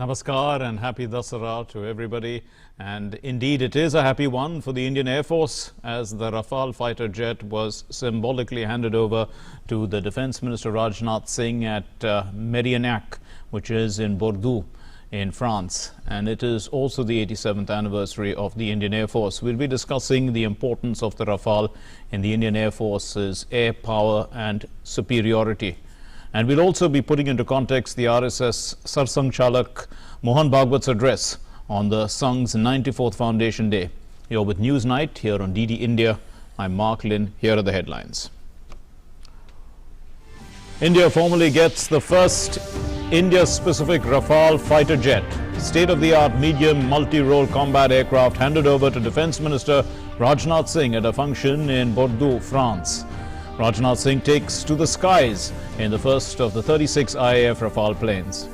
Namaskar and happy Dasara to everybody. And indeed, it is a happy one for the Indian Air Force as the Rafale fighter jet was symbolically handed over to the Defence Minister Rajnath Singh at Mérignac, which is in Bordeaux in France. And it is also the 87th anniversary of the Indian Air Force. We'll be discussing the importance of the Rafale in the Indian Air Force's air power and superiority. And we'll also be putting into context the RSS Sarsang Chalak Mohan Bhagwat's address on the Sangh's 94th Foundation Day. You're with Newsnight here on DD India. I'm Mark Lynn. Here are the headlines. India formally gets the first India-specific Rafale fighter jet, state-of-the-art medium multi-role combat aircraft handed over to Defence Minister Rajnath Singh at a function in Bordeaux, France. Rajnath Singh takes to the skies in the first of the 36 IAF Rafale planes.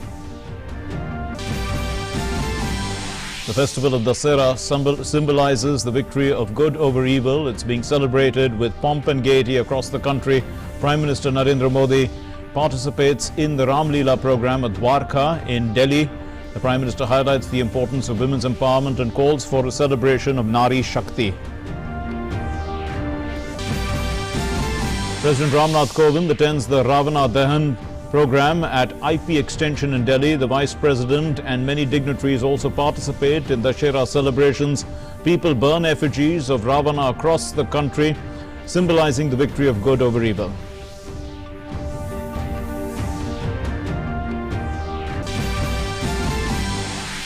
The festival of Dasara symbolizes the victory of good over evil. It's being celebrated with pomp and gaiety across the country. Prime Minister Narendra Modi participates in the Ram Leela program at Dwarka in Delhi. The Prime Minister highlights the importance of women's empowerment and calls for a celebration of Nari Shakti. President Ramnath Kovind attends the Ravana Dahan program at IP Extension in Delhi. The Vice President and many dignitaries also participate in Dasara celebrations. People burn effigies of Ravana across the country, symbolizing the victory of good over evil.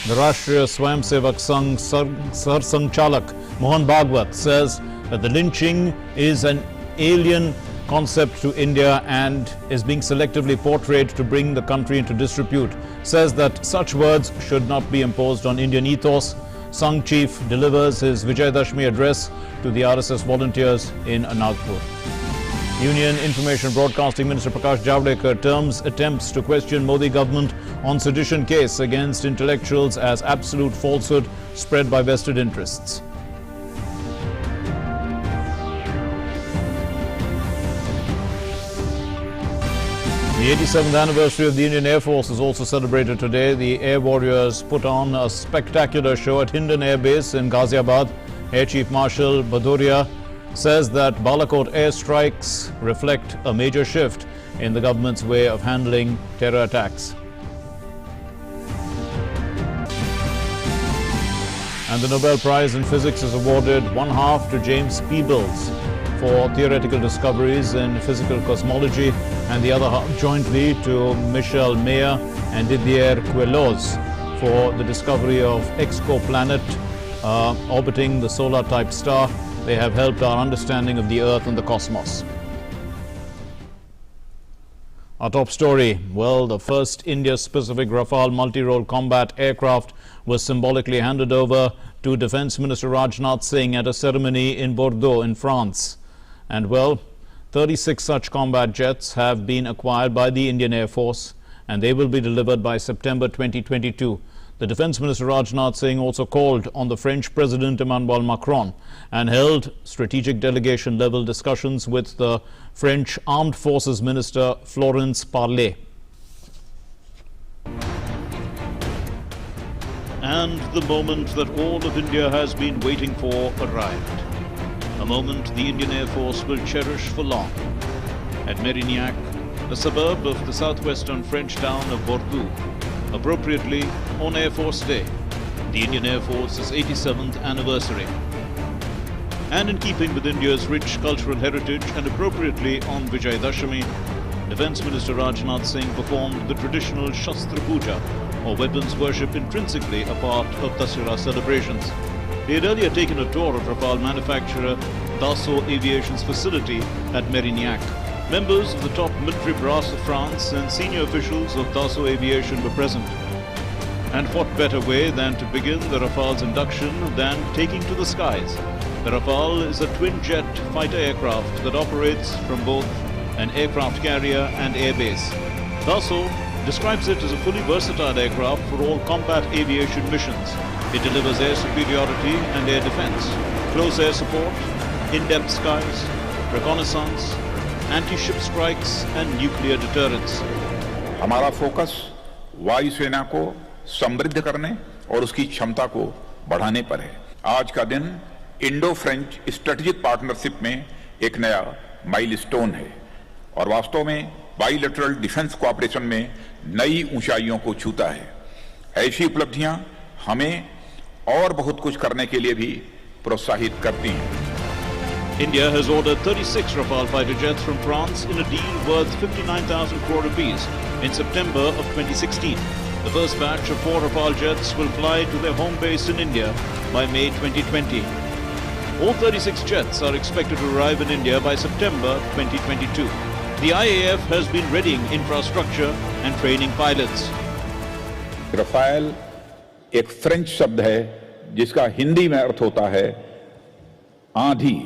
The Rashtriya Swayamsevak Sangh Sarsang Chalak Mohan Bhagwat says that the lynching is an alien concept to India and is being selectively portrayed to bring the country into disrepute. Says that such words should not be imposed on Indian ethos. Sangh chief delivers his Vijayadashmi address to the RSS volunteers in Nagpur. Union Information Broadcasting Minister Prakash Javadekar terms attempts to question Modi government on sedition case against intellectuals as absolute falsehood spread by vested interests. The 87th anniversary of the Indian Air Force is also celebrated today. The Air Warriors put on a spectacular show at Hindon Air Base in Ghaziabad. Air Chief Marshal Bhadoria says that Balakot airstrikes reflect a major shift in the government's way of handling terror attacks. And the Nobel Prize in Physics is awarded one half to James Peebles for theoretical discoveries in physical cosmology, and the other half jointly to Michel Mayor and Didier Queloz for the discovery of exoplanet orbiting the solar-type star. They have helped our understanding of the Earth and the cosmos. Our top story, well, the first India-specific Rafale multi-role combat aircraft was symbolically handed over to Defence Minister Rajnath Singh at a ceremony in Bordeaux in France. And well, 36 such combat jets have been acquired by the Indian Air Force and they will be delivered by September 2022. The Defence Minister Rajnath Singh also called on the French President Emmanuel Macron and held strategic delegation level discussions with the French Armed Forces Minister Florence Parly. And the moment that all of India has been waiting for arrived. A moment the Indian Air Force will cherish for long. At Mérignac, a suburb of the southwestern French town of Bordeaux, appropriately on Air Force Day, the Indian Air Force's 87th anniversary. And in keeping with India's rich cultural heritage and appropriately on Vijayadashmi, Defence Minister Rajnath Singh performed the traditional Shastra Puja, or weapons worship intrinsically a part of Dasara celebrations. He had earlier taken a tour of Rafale manufacturer Dassault Aviation's facility at Mérignac. Members of the top military brass of France and senior officials of Dassault Aviation were present. And what better way than to begin the Rafale's induction than taking to the skies? The Rafale is a twin-jet fighter aircraft that operates from both an aircraft carrier and airbase. Dassault describes it as a fully versatile aircraft for all combat aviation missions. It delivers air superiority and air defense, close air support, in-depth skies, reconnaissance, anti-ship strikes and nuclear deterrence. हमारा focus वायुसेना को समृद्ध करने और उसकी क्षमता को बढ़ाने पर है। आज का दिन इंडो फ्रेंच स्ट्रेटेजिक पार्टनरशिप में एक नया माइलस्टोन है और वास्तव में बाइलेटरल डिफेंस कोऑपरेशन में नई ऊंचाइयों को छूता है। ऐसी उपलब्धियां हमें और बहुत कुछ करने के लिए भी प्रोत्साहित करती हैं। India has ordered 36 Rafale fighter jets from France in a deal worth 59,000 crore rupees in September of 2016. The first batch of 4 Rafale jets will fly to their home base in India by May 2020. All 36 jets are expected to arrive in India by September 2022. The IAF has been readying infrastructure and training pilots. Rafale एक French शब्द है जिसका हिंदी में अर्थ होता है आंधी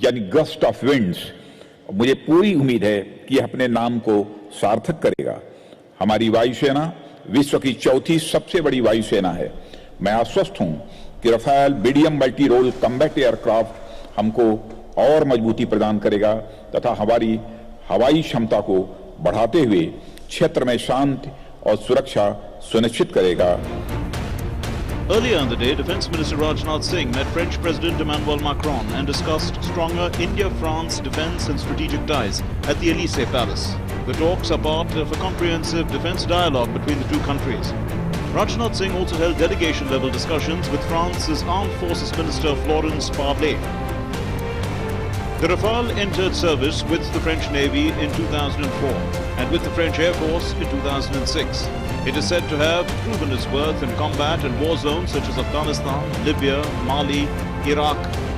यानी gust of winds. मुझे पूरी उम्मीद है कि अपने नाम को सार्थक करेगा। हमारी वायुसेना विश्व की चौथी सबसे बड़ी वायुसेना है। मैं आश्वस्त हूं कि Rafale medium multi role combat aircraft हमको और मजबूती प्रदान करेगा तथा हमारी हवाई क्षमता को बढ़ाते हुए क्षेत्र में शांति और सुरक्षा सुनिश्चित करेगा। Earlier in the day, Defence Minister Rajnath Singh met French President Emmanuel Macron and discussed stronger India-France defence and strategic ties at the Élysée Palace. The talks are part of a comprehensive defence dialogue between the two countries. Rajnath Singh also held delegation-level discussions with France's Armed Forces Minister Florence Parly. The Rafale entered service with the French Navy in 2004 and with the French Air Force in 2006. It is said to have proven its worth in combat in war zones such as Afghanistan, Libya, Mali, Iraq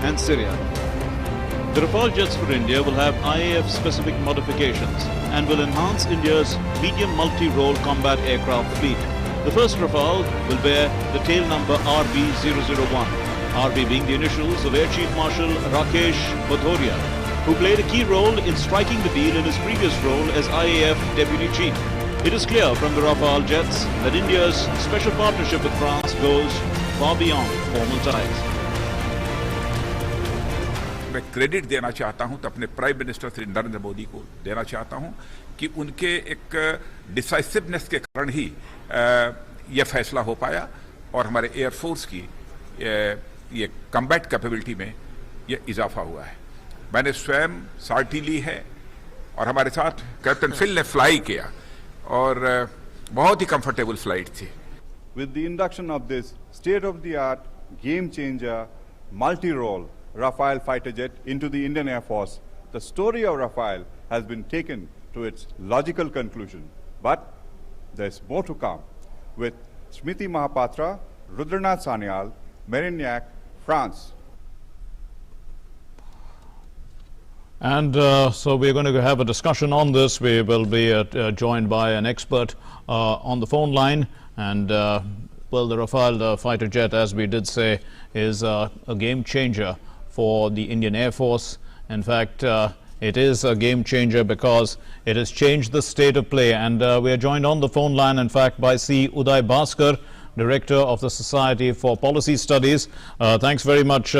and Syria. The Rafale jets for India will have IAF-specific modifications and will enhance India's medium multi-role combat aircraft fleet. The first Rafale will bear the tail number RB001, RB being the initials of Air Chief Marshal Rakesh Bhadoria, who played a key role in striking the deal in his previous role as IAF Deputy Chief. It is clear from the Rafale jets that India's special partnership with France goes far beyond formal ties. मैं credit देना चाहता हूं तो अपने prime minister Shri Narendra Modi को देना चाहता हूं कि उनके एक डिसाइसिवनेस के कारण ही यह फैसला हो पाया और हमारे एयरफोर्स की ये कम्बैट कैपेबिलिटी में ये इजाफा हुआ है। मैंने स्वयं सॉर्टी ली है और हमारे साथ कैप्टन फिल ने फ्लाई किया और बहुत ही कंफर्टेबल फ्लाइट थी। With the induction of this state-of-the-art, game-changer, multi-role Rafale fighter jet into the Indian Air Force, the story of Rafale has been taken to its logical conclusion. But there's more to come. With Smriti Mahapatra, Rudranath Sanyal, Mérignac, France. And so we're going to have a discussion on this. We will be joined by an expert on the phone line. And well, the Rafale fighter jet, as we did say, is a game changer for the Indian Air Force. In fact, it is a game changer because it has changed the state of play. And we are joined on the phone line, in fact, by C. Uday Bhaskar, Director of the Society for Policy Studies. Thanks very much,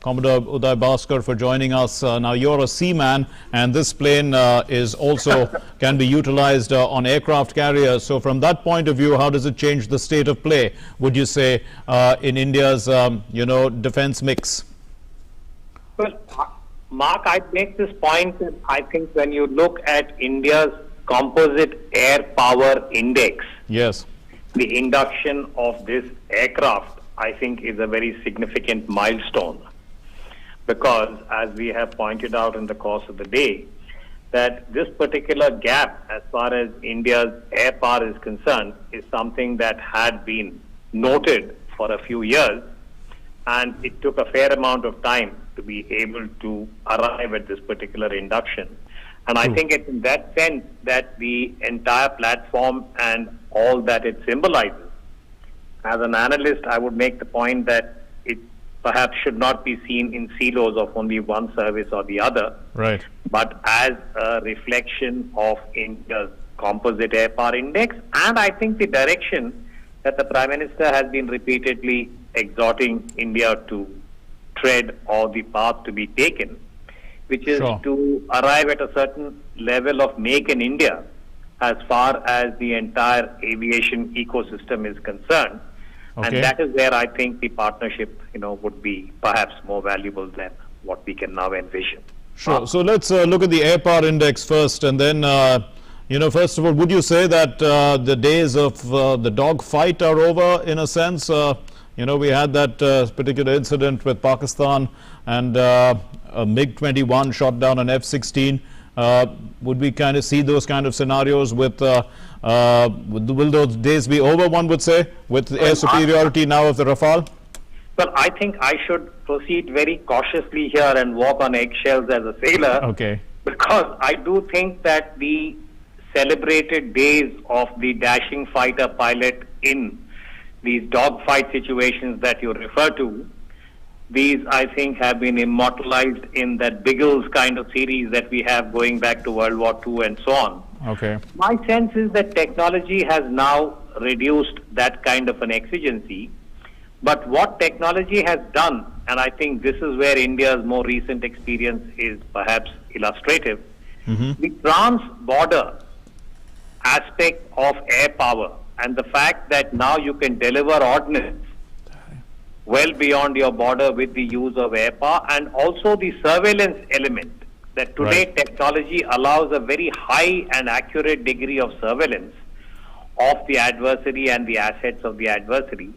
Commodore Uday Bhaskar, for joining us. Now, you're a seaman, and this plane is also can be utilized on aircraft carriers. So from that point of view, how does it change the state of play, would you say, in India's, defense mix? Well, Mark, I'd make this point that I think when you look at India's composite air power index, Yes. the induction of this aircraft, I think, is a very significant milestone. Because, as we have pointed out in the course of the day, that this particular gap, as far as India's air power is concerned, is something that had been noted for a few years, and it took a fair amount of time to be able to arrive at this particular induction. And I think it's in that sense that the entire platform and all that it symbolizes. As an analyst, I would make the point that it perhaps should not be seen in silos of only one service or the other, Right. but as a reflection of India's composite air power index, and I think the direction that the Prime Minister has been repeatedly exhorting India to tread, or the path to be taken, which is Sure. to arrive at a certain level of make in India, as far as the entire aviation ecosystem is concerned. Okay. And that is where I think the partnership, would be perhaps more valuable than what we can now envision. Sure. So let's look at the air power index first, and then, first of all, would you say that the days of the dog fight are over in a sense? We had that particular incident with Pakistan, and a MiG-21 shot down an F-16. Would we kind of see those kind of scenarios with, will those days be over, one would say, with air superiority now of the Rafale? Well, I think I should proceed very cautiously here and walk on eggshells as a sailor. Okay. Because I do think that the celebrated days of the dashing fighter pilot in these dogfight situations that you refer to, these I think have been immortalized in that Biggles kind of series that we have going back to World War II and so on. Okay. My sense is that technology has now reduced that kind of an exigency. But what technology has done, and I think this is where India's more recent experience is perhaps illustrative, the trans-border aspect of air power and the fact that now you can deliver ordnance well beyond your border with the use of air power, and also the surveillance element, that today technology allows a very high and accurate degree of surveillance of the adversary and the assets of the adversary.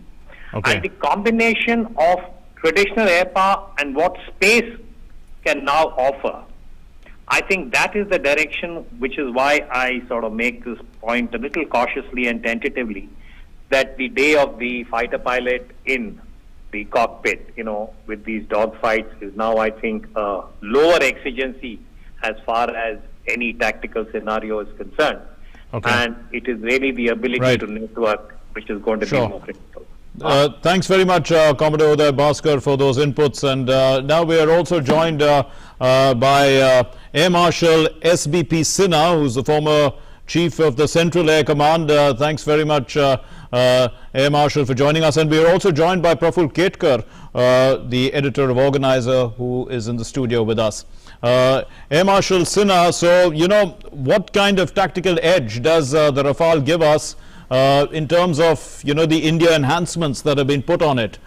Okay. And the combination of traditional air power and what space can now offer, I think that is the direction, which is why I sort of make this point a little cautiously and tentatively, that the day of the fighter pilot in the cockpit, with these dogfights is now, I think, a lower exigency as far as any tactical scenario is concerned. Okay. And it is really the ability to network which is going to be more critical. Thanks very much, Commodore Uday Bhaskar, for those inputs. And now we are also joined by Air Marshal SBP Sinha, who's the former Chief of the Central Air Command. Thanks very much, Air Marshal, for joining us. And we are also joined by Praful Ketkar, the editor of Organizer, who is in the studio with us. Air Marshal Sinha, so, what kind of tactical edge does the Rafale give us in terms of, the India enhancements that have been put on it?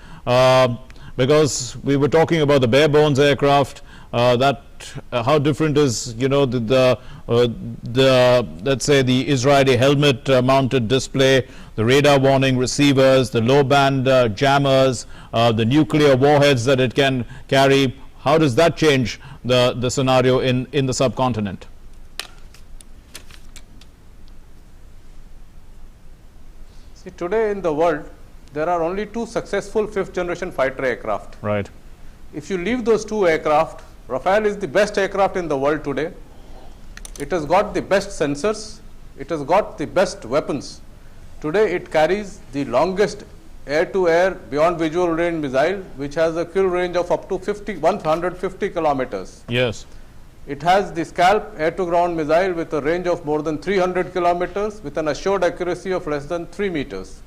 Because we were talking about the bare bones aircraft, how different is, the let's say the Israeli helmet mounted display, the radar warning receivers, the low band jammers, the nuclear warheads that it can carry. How does that change the scenario in the subcontinent? See, today in the world, there are only two successful fifth generation fighter aircraft. Right. If you leave those two aircraft, Rafale is the best aircraft in the world today. It has got the best sensors. It has got the best weapons. Today it carries the longest air-to-air beyond visual range missile, which has a kill range of up to 150 kilometers. Yes. It has the Scalp air-to-ground missile with a range of more than 300 kilometers with an assured accuracy of less than 3 meters.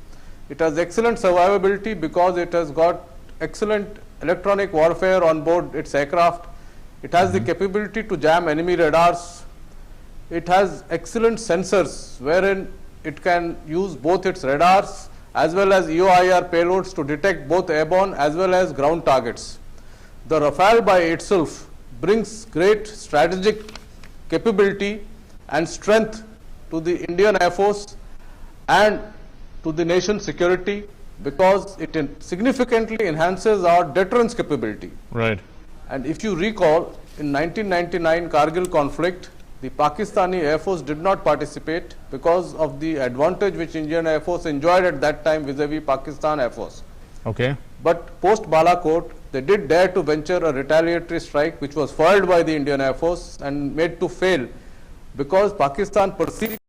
It has excellent survivability because it has got excellent electronic warfare on board its aircraft. It has the capability to jam enemy radars. It has excellent sensors wherein it can use both its radars as well as EOIR payloads to detect both airborne as well as ground targets. The Rafale by itself brings great strategic capability and strength to the Indian Air Force and to the nation's security, because it significantly enhances our deterrence capability. Right. And if you recall, in 1999 Kargil conflict, the Pakistani Air Force did not participate because of the advantage which Indian Air Force enjoyed at that time vis-a-vis Pakistan Air Force. Okay. But post Balakot, they did dare to venture a retaliatory strike which was foiled by the Indian Air Force and made to fail because Pakistan perceived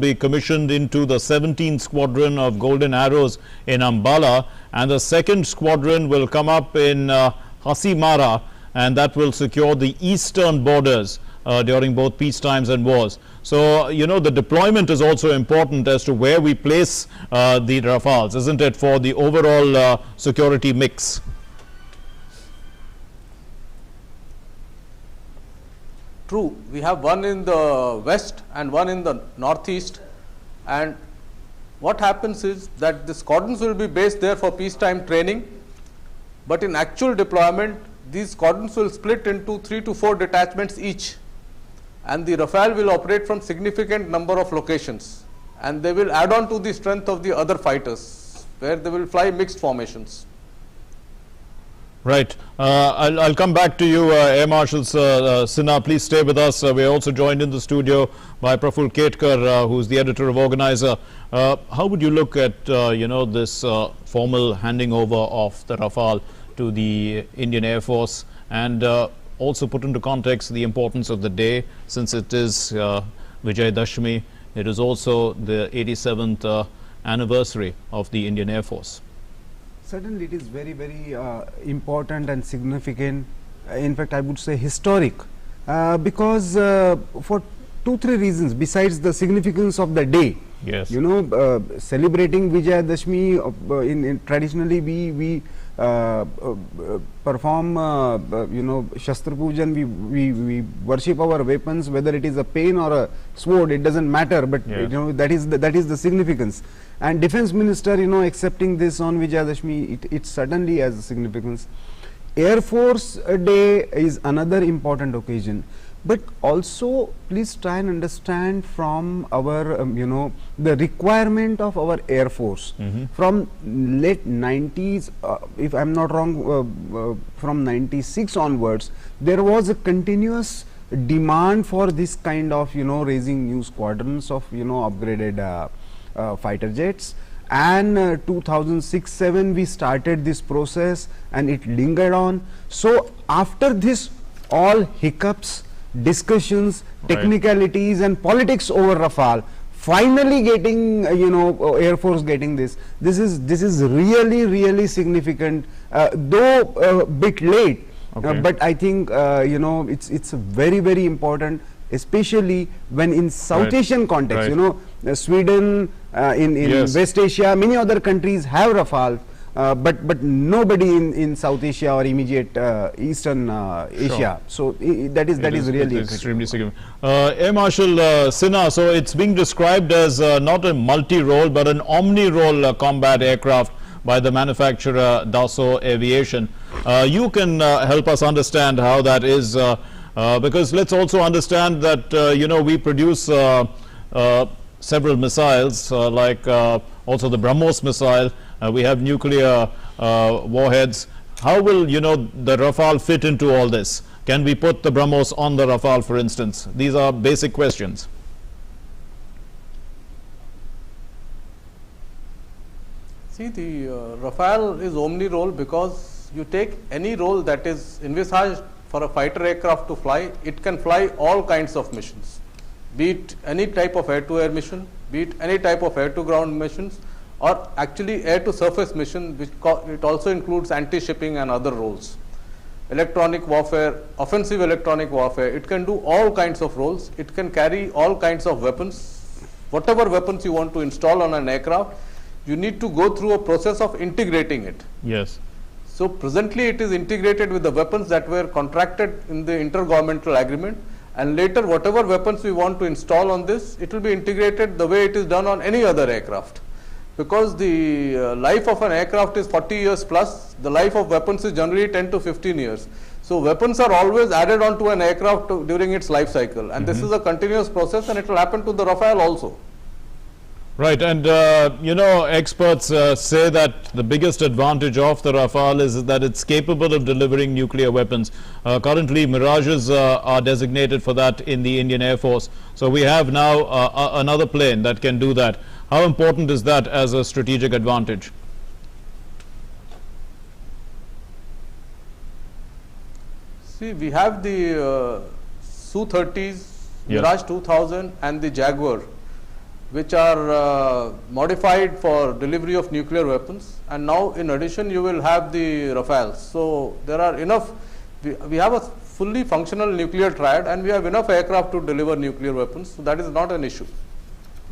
be commissioned into the 17th Squadron of Golden Arrows in Ambala, and the 2nd Squadron will come up in Hasimara, and that will secure the eastern borders during both peace times and wars. So, you know, the deployment is also important as to where we place the Rafales, isn't it, for the overall security mix? True, we have one in the west and one in the northeast, and what happens is that the squadrons will be based there for peacetime training, but in actual deployment these squadrons will split into 3 to 4 detachments each, and the Rafale will operate from significant number of locations, and they will add on to the strength of the other fighters, where they will fly mixed formations. Right. I'll come back to you, Air Marshal Sinha. Please stay with us. We're also joined in the studio by Praful Ketkar, who's the editor of Organizer. How would you look at, you know, this formal handing over of the Rafale to the Indian Air Force, and also put into context the importance of the day, since it is Vijay Dashmi. It is also the 87th anniversary of the Indian Air Force. Certainly, it is very, very important and significant. In fact, I would say historic, because for 2-3 reasons besides the significance of the day. Yes. You know, celebrating Vijay Dashmi, traditionally we perform, you know, Shastra Pujan, we worship our weapons, whether it is a pen or a sword, it doesn't matter, but yes, you know, that is the significance. And Defence Minister, you know, accepting this on Vijay Dashmi, it certainly has a significance. Air Force Day is another important occasion, but also please try and understand from our, you know, the requirement of our Air Force. From late 90s, if I am not wrong, from 96 onwards, there was a continuous demand for this kind of, you know, raising new squadrons of, you know, upgraded fighter jets, and 2006-07 we started this process and it lingered on. So after this, all hiccups, discussions, technicalities and politics over Rafale, finally getting, you know, Air Force getting this is really significant, though a bit late, but I think you know, it's very important, especially when in South Asian context. You know, Sweden, in yes, West Asia, many other countries have Rafale, but nobody in South Asia or immediate Eastern Asia. So that is really extremely significant. Air Marshal Sinha, so it's being described as not a multi-role but an omni-role combat aircraft by the manufacturer Dassault Aviation. You can help us understand how that is, because let's also understand that you know, we produce several missiles, like also the BrahMos missile. We have nuclear warheads. How will, you know, the Rafale fit into all this? Can we put the BrahMos on the Rafale, for instance? These are basic questions. See, the Rafale is omni-role because you take any role that is envisaged for a fighter aircraft to fly, it can fly all kinds of missions, be it any type of air-to-air mission, be it any type of air-to-ground missions, or actually air-to-surface mission, which it also includes anti-shipping and other roles. Electronic warfare, offensive electronic warfare, it can do all kinds of roles, it can carry all kinds of weapons. Whatever weapons you want to install on an aircraft, you need to go through a process of integrating it. Yes. So presently it is integrated with the weapons that were contracted in the intergovernmental agreement, and later whatever weapons we want to install on this, it will be integrated the way it is done on any other aircraft. Because the life of an aircraft is 40 years plus, the life of weapons is generally 10 to 15 years. So weapons are always added onto an aircraft during its life cycle, and this is a continuous process, and it will happen to the Rafale also. Right, and you know, experts say that the biggest advantage of the Rafale is that it's capable of delivering nuclear weapons. Currently, Mirages are designated for that in the Indian Air Force. So we have now another plane that can do that. How important is that as a strategic advantage? See, we have the Su-30s, Mirage 2000 and the Jaguar. which are modified for delivery of nuclear weapons, and now in addition you will have the Rafales. So there are enough, we have a fully functional nuclear triad, and we have enough aircraft to deliver nuclear weapons, so that is not an issue.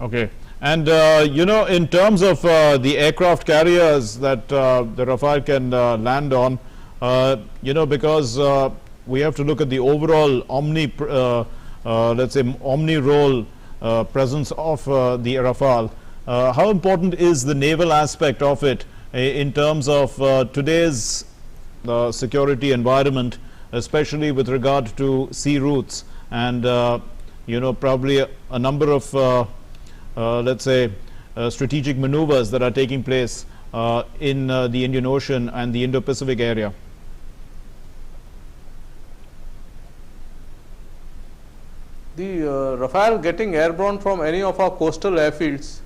Okay. And you know, in terms of the aircraft carriers that the Rafale can land on, you know, because we have to look at the overall let's say omni role presence of the Rafale. How important is the naval aspect of it in terms of today's security environment, especially with regard to sea routes and you know, probably a number of let's say strategic maneuvers that are taking place in the Indian Ocean and the Indo-Pacific area? The Rafale getting airborne from any of our coastal airfields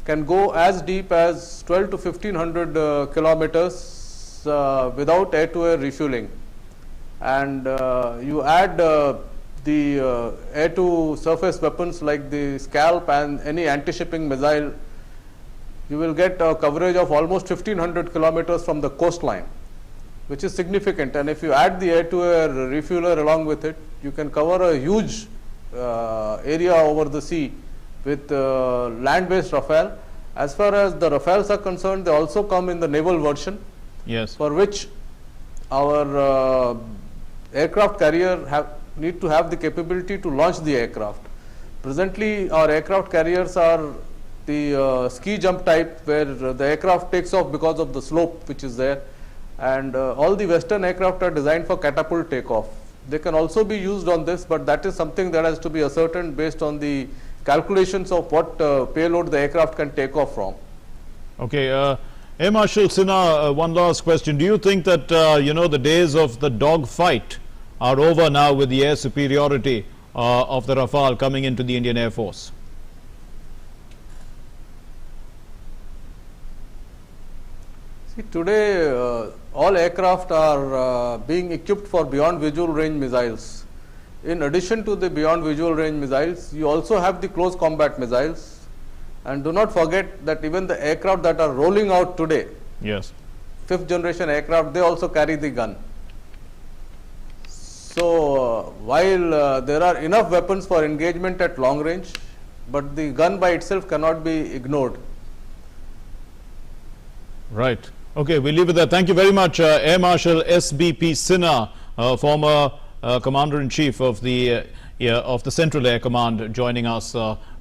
can go as deep as 12 to 1500 kilometers without air-to-air refueling. And you add the air-to-surface weapons like the Scalp and any anti-shipping missile, you will get a coverage of almost 1500 kilometers from the coastline, which is significant. And if you add the air-to-air refueler along with it, you can cover a huge area over the sea with land-based Rafale. As far as the Rafales are concerned, they also come in the naval version, yes, for which our aircraft carrier need to have the capability to launch the aircraft. Presently, our aircraft carriers are the ski jump type, where the aircraft takes off because of the slope which is there, and all the Western aircraft are designed for catapult takeoff. They can also be used on this, but that is something that has to be ascertained based on the calculations of what payload the aircraft can take off from. Okay. Air Marshal Sinha, one last question. Do you think that you know, the days of the dog fight are over now with the air superiority of the Rafale coming into the Indian Air Force? See, today all aircraft are being equipped for beyond visual range missiles. In addition to the beyond visual range missiles, you also have the close combat missiles. And do not forget that even the aircraft that are rolling out today, yes, 5th generation aircraft, they also carry the gun. So while there are enough weapons for engagement at long range, but the gun by itself cannot be ignored. Right. Okay, we'll leave it there. Thank you very much, Air Marshal SBP Sinha, former Commander-in-Chief of the Central Air Command, joining us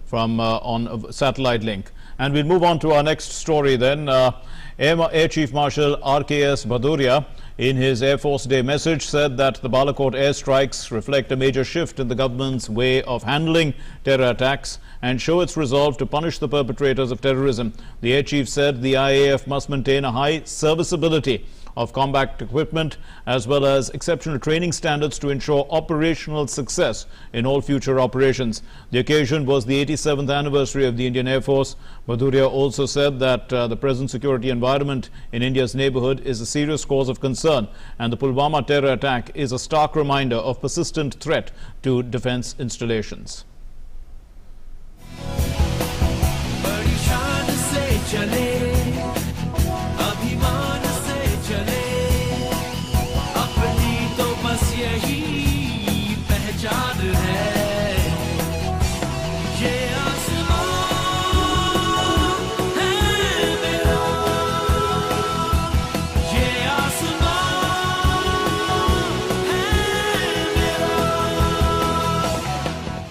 from on a satellite link. And we'll move on to our next story then. Air Chief Marshal RKS Bhadoria, in his Air Force Day message, said that the Balakot airstrikes reflect a major shift in the government's way of handling terror attacks and show its resolve to punish the perpetrators of terrorism. The Air Chief said the IAF must maintain a high serviceability of combat equipment as well as exceptional training standards to ensure operational success in all future operations. The occasion was the 87th anniversary of the Indian Air Force. Bhadoria also said that the present security environment in India's neighborhood is a serious cause of concern, and the Pulwama terror attack is a stark reminder of persistent threat to defense installations.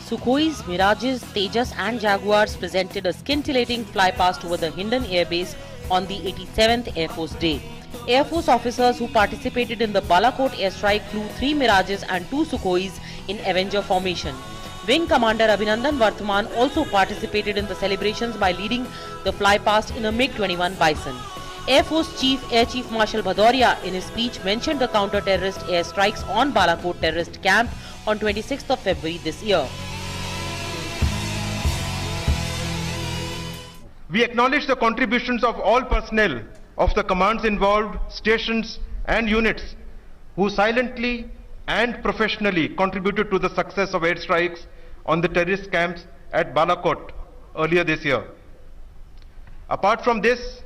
Sukhois, Mirages, Tejas and Jaguars presented a scintillating flypast over the Hindon Air Base on the 87th Air Force Day. Air Force officers who participated in the Balakot airstrike flew 3 Mirages and 2 Sukhois in Avenger formation. Wing Commander Abhinandan Varthaman also participated in the celebrations by leading the flypast in a MiG-21 Bison. Air Force Chief Air Chief Marshal Bhadoria in his speech mentioned the counter-terrorist airstrikes on Balakot terrorist camp on 26th of February this year. We acknowledge the contributions of all personnel of the commands involved, stations and units who silently and professionally contributed to the success of airstrikes on the terrorist camps at Balakot earlier this year. Apart from this,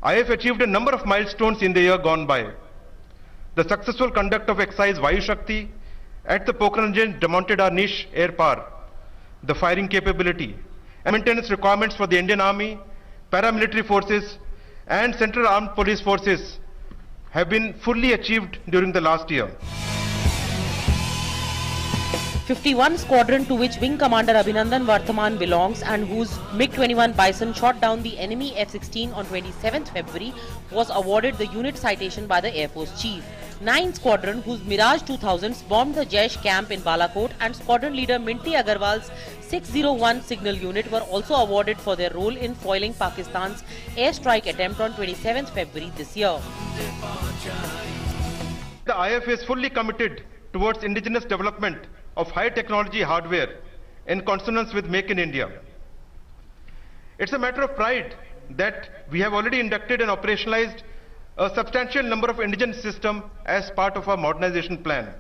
IF achieved a number of milestones in the year gone by. The successful conduct of exercise Vayu Shakti at the Pokhran Range demonstrated our niche air power, the firing capability, and maintenance requirements for the Indian Army, paramilitary forces, and Central Armed Police Forces have been fully achieved during the last year. 51 Squadron, to which Wing Commander Abhinandan Varthaman belongs and whose MiG-21 Bison shot down the enemy F-16 on 27th February, was awarded the unit citation by the Air Force Chief. 9 Squadron, whose Mirage 2000s bombed the Jaish camp in Balakot, and Squadron Leader Minty Agarwal's 601 Signal Unit were also awarded for their role in foiling Pakistan's airstrike attempt on 27th February this year. The IF is fully committed towards indigenous development of high technology hardware in consonance with Make in India. It's a matter of pride that we have already inducted and operationalized a substantial number of indigenous systems as part of our modernization plan.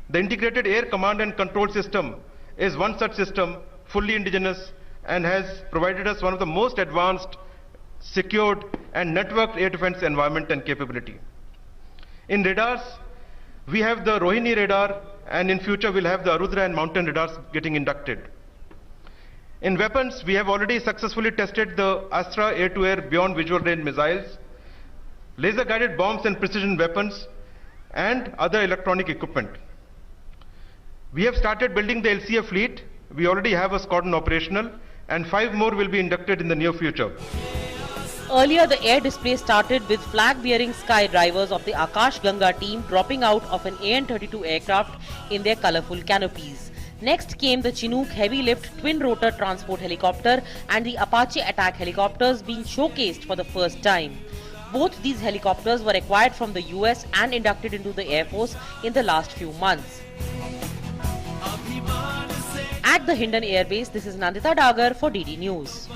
The Integrated Air Command and Control System is one such system, fully indigenous, and has provided us one of the most advanced, secured, and networked air defense environment and capability. In radars, we have the Rohini radar, and in future we'll have the Arudra and Mountain radars getting inducted. In weapons, we have already successfully tested the Astra air-to-air beyond visual range missiles, laser-guided bombs and precision weapons, and other electronic equipment. We have started building the LCA fleet. We already have a squadron operational, and 5 more will be inducted in the near future. Earlier, the air display started with flag-bearing sky drivers of the Akash Ganga team dropping out of an AN-32 aircraft in their colourful canopies. Next came the Chinook heavy-lift twin-rotor transport helicopter and the Apache attack helicopters being showcased for the first time. Both these helicopters were acquired from the US and inducted into the Air Force in the last few months. At the Hindon Air Base, this is Nandita Dagar for DD News.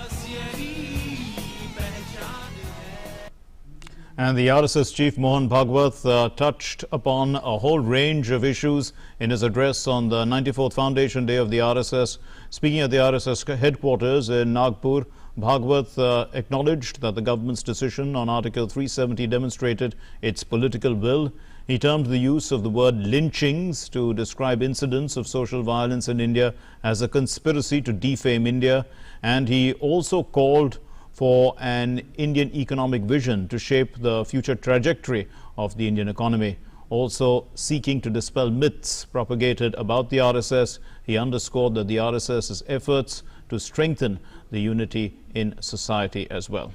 And the RSS Chief Mohan Bhagwat touched upon a whole range of issues in his address on the 94th Foundation Day of the RSS. Speaking at the RSS headquarters in Nagpur, Bhagwat acknowledged that the government's decision on Article 370 demonstrated its political will. He termed the use of the word lynchings to describe incidents of social violence in India as a conspiracy to defame India, and he also called for an Indian economic vision to shape the future trajectory of the Indian economy. Also seeking to dispel myths propagated about the RSS, he underscored that the RSS's efforts to strengthen the unity in society as well.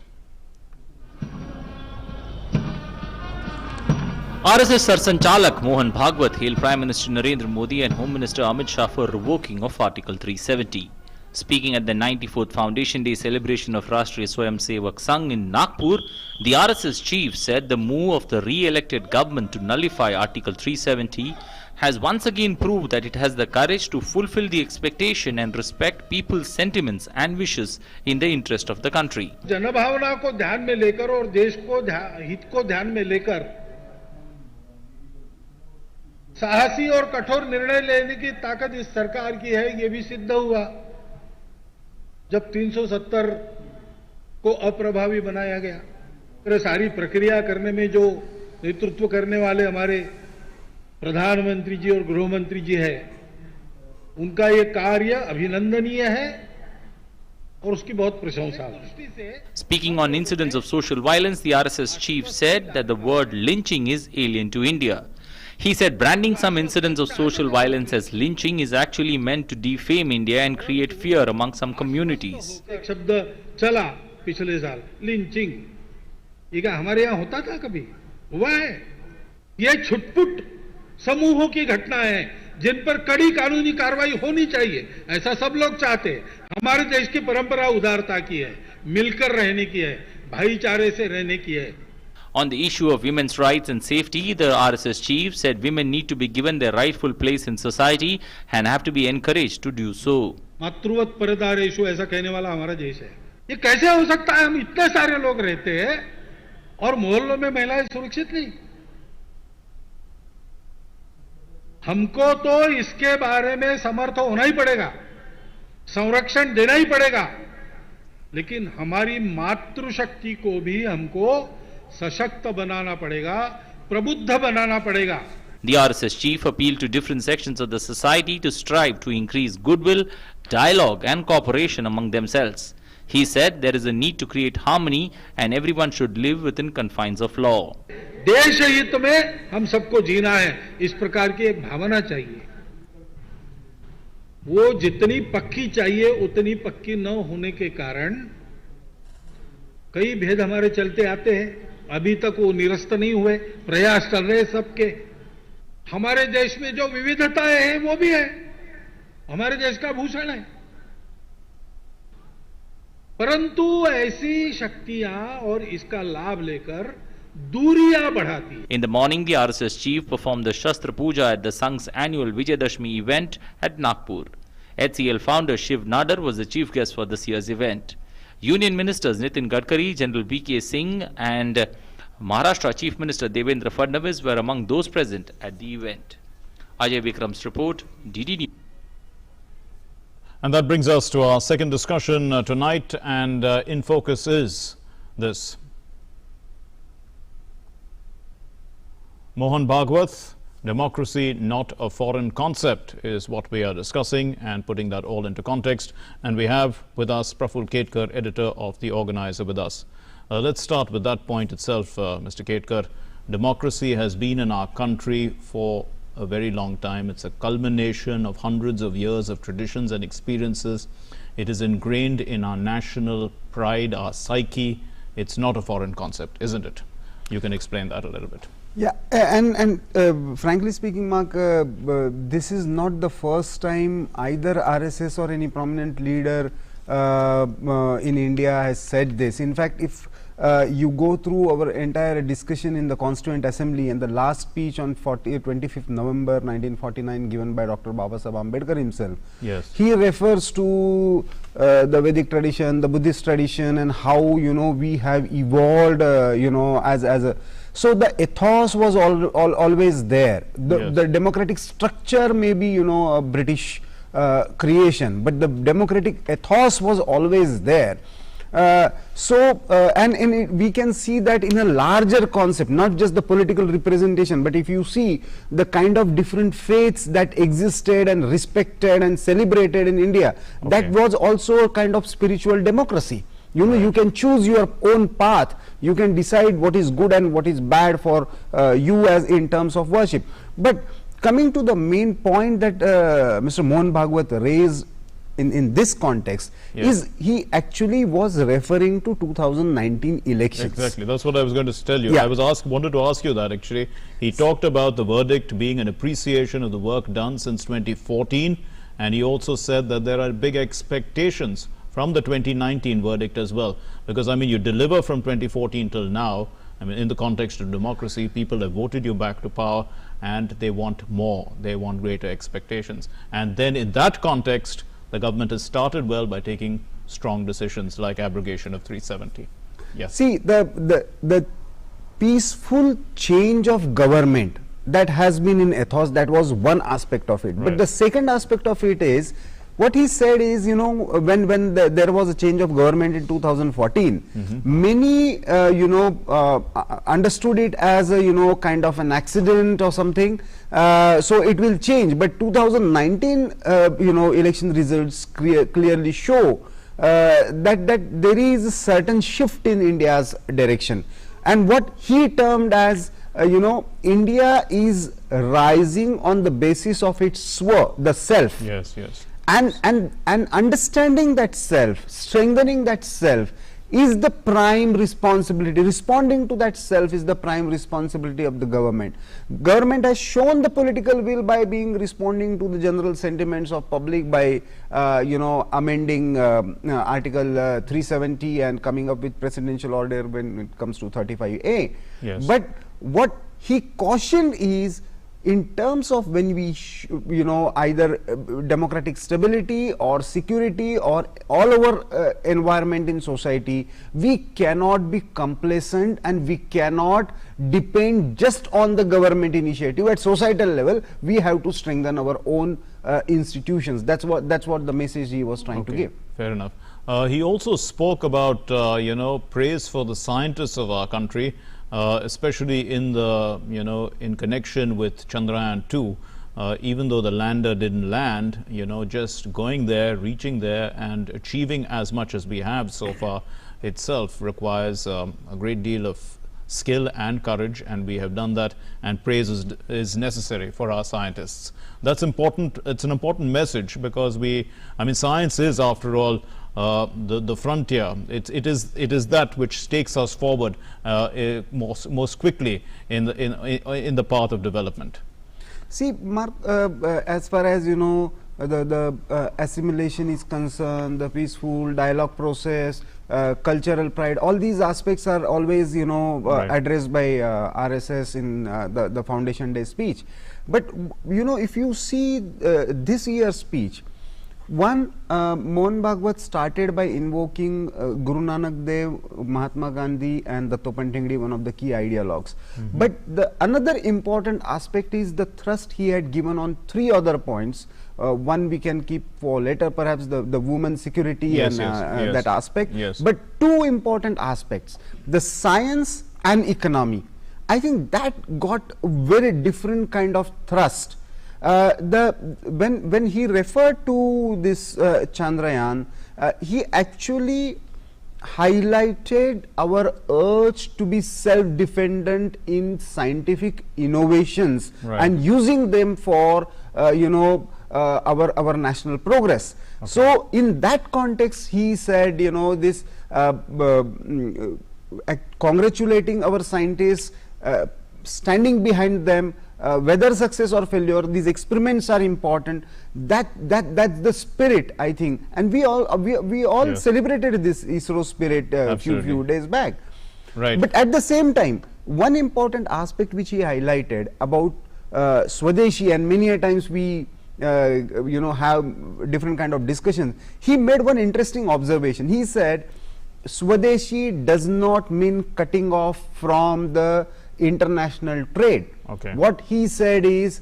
RSS Sarsanchalak Mohan Bhagwat hailed Prime Minister Narendra Modi and Home Minister Amit Shah for revoking of Article 370. Speaking at the 94th Foundation Day celebration of Rashtriya Swayamsevak Sangh in Nagpur, the RSS chief said the move of the re-elected government to nullify Article 370 has once again proved that it has the courage to fulfill the expectation and respect people's sentiments and wishes in the interest of the country. जनभावना को ध्यान में लेकर और देश को हित को ध्यान में लेकर साहसी और कठोर निर्णय लेने की ताकत इस सरकार की है, ये भी सिद्ध हुआ जब 370 को अप्रभावी बनाया गया। सारी प्रक्रिया करने में जो नेतृत्व करने वाले हमारे प्रधानमंत्री जी और गृह मंत्री जी है, उनका ये कार्य अभिनंदनीय है और उसकी बहुत प्रशंसा है। Speaking on incidents of social violence, the RSS chief said that the word lynching is alien to India. He said branding some incidents of social violence as lynching is actually meant to defame India and create fear among some communities. एक शब्द चला पिछले साल, lynching, ये क्या हमारे यहाँ होता था कभी? हुआ है? ये छुटपुट समूहों की घटना है जिन पर कड़ी कानूनी कार्रवाई होनी चाहिए, ऐसा सब लोग चाहते हैं। हमारे देश की परंपरा उदारता की है, मिलकर रहने की है, भाईचारे से रहने की है। On the issue of women's rights and safety, the RSS chief said women need to be given their rightful place in society and have to be encouraged to do so. मातृवत परदारेषु ऐसा कहने वाला हमारा देश है। ये कैसे हो सकता है? हम इतने सारे लोग रहते हैं और मोहल्लों में महिलाएं सुरक्षित नहीं। हमको तो इसके बारे में समर्थ होना ही पड़ेगा, संरक्षण देना ही पड़ेगा लेकिन हमारी मातृशक्ति को भी हमको सशक्त बनाना पड़ेगा, प्रबुद्ध बनाना पड़ेगा। The RSS chief appealed to different sections of the society to strive to increase goodwill, dialogue and cooperation among themselves. He said there is a need to create harmony and everyone should live within confines of law. देश हित में हम सबको जीना है, इस प्रकार की एक भावना चाहिए। वो जितनी पक्की चाहिए उतनी पक्की न होने के कारण कई भेद हमारे चलते आते हैं, अभी तक वो निरस्त नहीं हुए, प्रयास चल रहे सबके। हमारे देश में जो विविधताएं हैं वो भी है, हमारे देश का भूषण है, परंतु ऐसी शक्तियां और इसका लाभ लेकर दूरियां बढ़ाती है। In the morning, the RSS chief performed the Shastra Puja at the Sangh's annual Vijayadashmi event at Nagpur. HCL founder Shiv Nadar was the chief guest for this year's event. Union Ministers Nitin Gadkari, General B.K. Singh and Maharashtra Chief Minister Devendra Fadnavis were among those present at the event. Ajay Vikram's report, DD News. And that brings us to our second discussion tonight, and in focus is this. Mohan Bhagwat, democracy not a foreign concept, is what we are discussing and putting that all into context. And we have with us Praful Ketkar, editor of The Organizer, with us. Let's start with that point itself, Mr. Ketkar. Democracy has been in our country for a very long time. It's a culmination of hundreds of years of traditions and experiences. It is ingrained in our national pride, our psyche. It's not a foreign concept, isn't it? You can explain that a little bit. Yeah, and frankly speaking, Mark, this is not the first time either RSS or any prominent leader in India has said this. In fact, if you go through our entire discussion in the Constituent Assembly and the last speech on 25th November 1949 given by Dr. Babasaheb Ambedkar himself, yes, he refers to the Vedic tradition, the Buddhist tradition, and how, you know, we have evolved, you know, as a. So the ethos was always there. The democratic structure may be, you know, a British creation, but the democratic ethos was always there. We can see that in a larger concept, not just the political representation, but if you see the kind of different faiths that existed and respected and celebrated in India, that was also a kind of spiritual democracy. You know, you can choose your own path, you can decide what is good and what is bad for you as in terms of worship. But coming to the main point that Mr. Mohan Bhagwat raised in this context, is he actually was referring to 2019 elections. Exactly, that's what I was going to tell you. I wanted to ask you that actually. He talked about the verdict being an appreciation of the work done since 2014, and he also said that there are big expectations from the 2019 verdict as well, because I mean, you deliver from 2014 till now. I mean, in the context of democracy, people have voted you back to power and they want more, they want greater expectations. And then in that context, the government has started well by taking strong decisions like abrogation of 370. Yes. See, the peaceful change of government that has been in ethos, that was one aspect of it. Right. But the second aspect of it is, what he said is, you know, when there was a change of government in 2014, many, you know, understood it as a, you know, kind of an accident or something. So it will change. But 2019, you know, election results clearly show that there is a certain shift in India's direction. And what he termed as, you know, India is rising on the basis of its swa, the self. Yes, yes. And understanding that self, strengthening that self is the prime responsibility. Responding to that self is the prime responsibility of the government. Government has shown the political will by responding to the general sentiments of public by, you know, amending Article 370 and coming up with presidential order when it comes to 35A. Yes. But what he cautioned is, in terms of when we, you know, either democratic stability or security or all our environment in society, we cannot be complacent and we cannot depend just on the government initiative. At societal level, we have to strengthen our own institutions. That's what the message he was trying to give. Fair enough. He also spoke about praise for the scientists of our country, especially in the in connection with Chandrayaan 2. Even though the lander didn't land, just going there, reaching there and achieving as much as we have so far itself requires a great deal of skill and courage, and we have done that, and praise is necessary for our scientists. That's important. It's an important message because science is, after all, the frontier. It is that which takes us forward most quickly in the path of development. See, Mark, as far as the assimilation is concerned, the peaceful dialogue process, cultural pride, all these aspects are always addressed by RSS in the Foundation Day speech. But if you see this year's speech, one, Mohan Bhagwat started by invoking Guru Nanak Dev, Mahatma Gandhi and the Topantengdi, one of the key ideologues. But another important aspect is the thrust he had given on 3 other points. One we can keep for later, perhaps the women security and that aspect. Yes. But 2 important aspects, the science and economy. I think that got a very different kind of thrust. When he referred to this Chandrayaan, he actually highlighted our urge to be self-dependent in scientific innovations and using them for our national progress. So in that context, he said, this congratulating our scientists, standing behind them, whether success or failure, these experiments are important. That's the spirit, I think, and we all celebrated this ISRO spirit a few days back. Right. But at the same time, one important aspect which he highlighted about Swadeshi, and many a times we have different kind of discussions. He made one interesting observation. He said, Swadeshi does not mean cutting off from the international trade. What he said is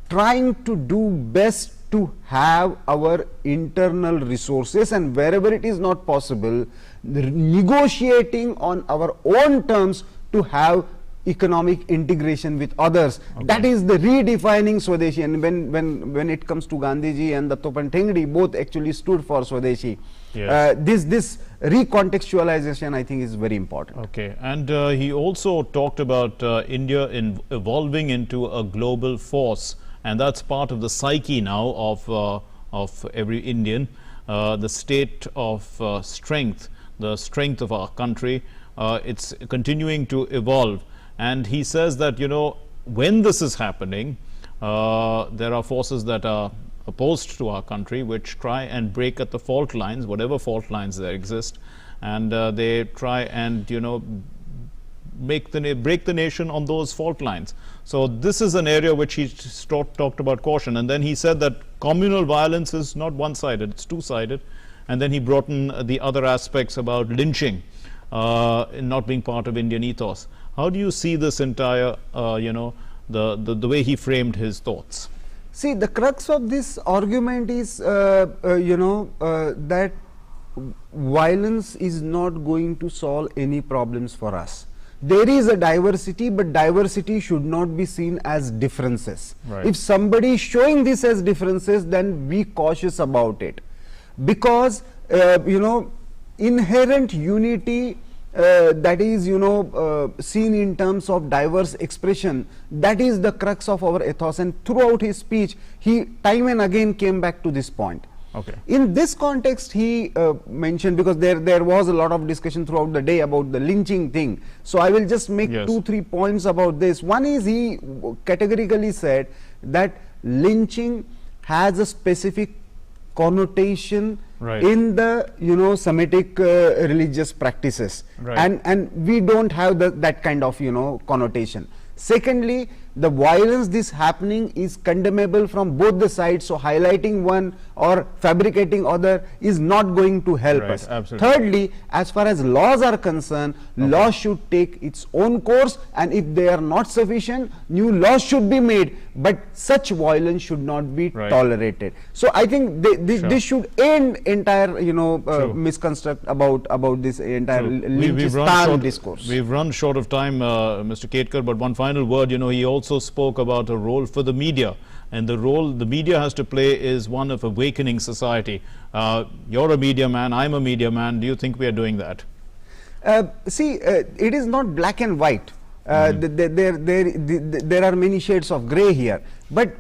trying to do best to have our internal resources, and wherever it is not possible, negotiating on our own terms to have economic integration with others. That is the redefining Swadeshi, and when it comes to Gandhiji and the Topantengdi, both actually stood for Swadeshi. This recontextualization, I think, is very important. Okay, and he also talked about India evolving into a global force, and that's part of the psyche now of every Indian. The state of strength, the strength of our country, it's continuing to evolve. And he says that, when this is happening, there are forces that are opposed to our country which try and break at the fault lines, whatever fault lines there exist, and they try and, break the nation on those fault lines. So this is an area which he talked about caution. And then he said that communal violence is not one-sided, it's two-sided. And then he brought in the other aspects about lynching not being part of Indian ethos. How do you see this entire, the way he framed his thoughts? See, the crux of this argument is, that violence is not going to solve any problems for us. There is a diversity, but diversity should not be seen as differences. If somebody is showing this as differences, then be cautious about it, because inherent unity that is seen in terms of diverse expression, that is the crux of our ethos. And throughout his speech, he time and again came back to this point. In this context, he mentioned, because there was a lot of discussion throughout the day about the lynching thing, so I will just make 2-3 points about this. One is, he categorically said that lynching has a specific connotation in the Semitic religious practices, and we don't have that kind of connotation. Secondly, the violence this happening is condemnable from both the sides, so highlighting one or fabricating other is not going to help us. Absolutely. Thirdly, as far as laws are concerned, laws should take its own course, and if they are not sufficient, new laws should be made, but such violence should not be tolerated. So I think this should end entire misconstruct about this entire Lynchistani discourse. We've run short of time, Mr. Ketkar, but one final word. He also spoke about a role for the media, and the role the media has to play is one of awakening society. You're a media man, I'm a media man. Do you think we are doing that? It is not black and white. There are many shades of gray here, but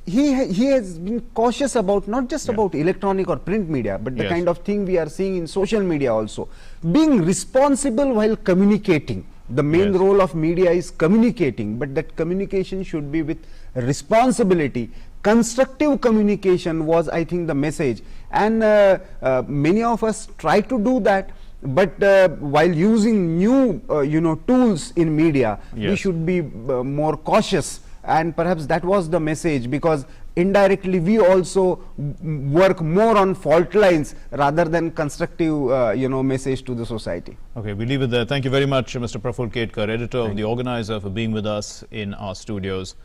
he has been cautious about not just about electronic or print media, but the kind of thing we are seeing in social media also. Being responsible while communicating. The main role of media is communicating, but that communication should be with responsibility. Constructive communication was, I think, the message, and many of us try to do that. But while using new tools in media, we should be more cautious, and perhaps that was the message, because indirectly we also work more on fault lines rather than constructive message to the society. Okay, we leave it there. Thank you very much, Mr. Praful Ketkar, editor of The Organizer, for being with us in our studios.